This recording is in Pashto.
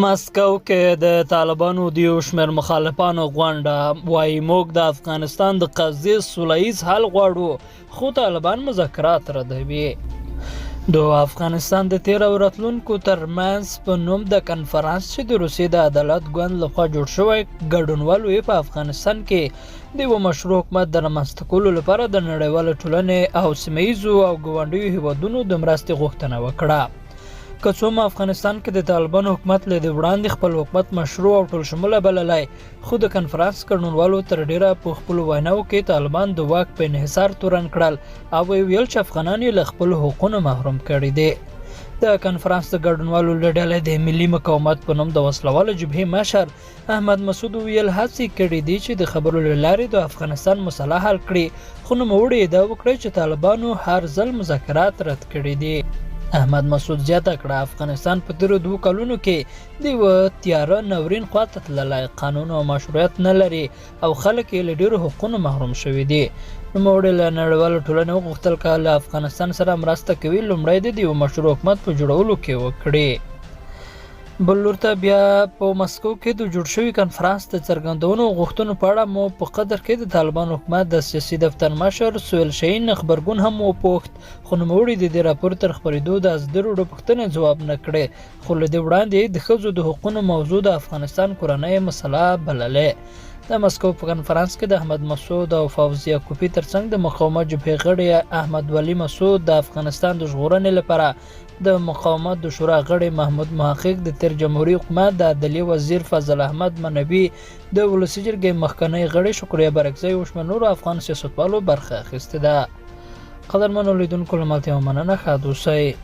مسکو کې د طالبانو د یو شمېر مخالفانو غونډه وایي موږ د افغانستان د قضیې سوله ییز حل غواړو خو طالبان مذاکرات ردوي. د افغانستان د تیر او راتلونکو ترمنځ په نوم د کنفرانس چې د روسیې د عدالت ګوند لخوا جوړ شوی ګډونوالو یې په افغانستان کې د یو مشروع حکومت د رامنځته کولو لپاره د نړیوالې ټولنې او سیمه ییزو او ګاونډیو هیوادونو د مرستې غوښتنه وکړه. که څه هم افغانستان کې د طالبانو حکومت له دې وړاندې خپل حکومت مشروع او ټول شموله بللی، خو د کنفرانس ګډونوالو تر ډیره په خپلو ویناوو کې طالبان د واک په انحصار تورن کړل او ویل چې افغانان یې له خپلو حقونو محروم کړي دي. د کنفرانس د ګډونوالو له ډلې د ملي مقاومت په نوم د وسلوالو جبهې مشر احمد مسعود ویل هڅې کړي دي چې د خبرو له لارې د افغانستان مسله حل کړي، خو نوموړي ادعا وکړه چې طالبانو هر ځل مذاکرات رد کړي دي. احمد مسعود زیاته کړه افغانستان په تیرو 2 کلونو کې د یوه تیاره ناورین خواته تللی، قانون او مشروعیت نه لري او خلک یې له ډیرو حقونو محروم شوي دي. نوموړي له نړیوالو ټولنې وغوښتل که له افغانستان سره مرسته کوي لومړی د یو مشروع حکومت په جوړولو کې وکړي. بل لور ته بیا په مسکو کې د جوړ شوي کنفرانس د څرګندونو غوښتنو په اړه مو په قدر کې د طالبان حکومت د سیاسي دفتر مشر سهیل شاهین خبرګون هم وپوښت، خو نوموړي د دې راپور تر خپرېدو د ازدرو پوښتنې ځواب نه کړی، خو له دې وړاندې د ښځو د حقونو موضوع د افغانستان کورنۍ مسله بللې. د مسکو په کنفرانس کې د احمد مسعود او فوزیه کوفی ترڅنګ د مقاومت جبهې غړي احمد ولی مسعود د افغانستان د ژغورنې لپاره د مقاومت د شورا غړي محمود محقق، د تیر جمهوریت حکومت د عدلیې وزیر فضل احمد منبي، د ولسي جرګې مخکنی غړي شکریه برکزی او شمېر نورو افغان سیاستوالو برخه اخیستې ده. قدرمنو لیدونکو له ملتیا مننه، ښاد اوسئ.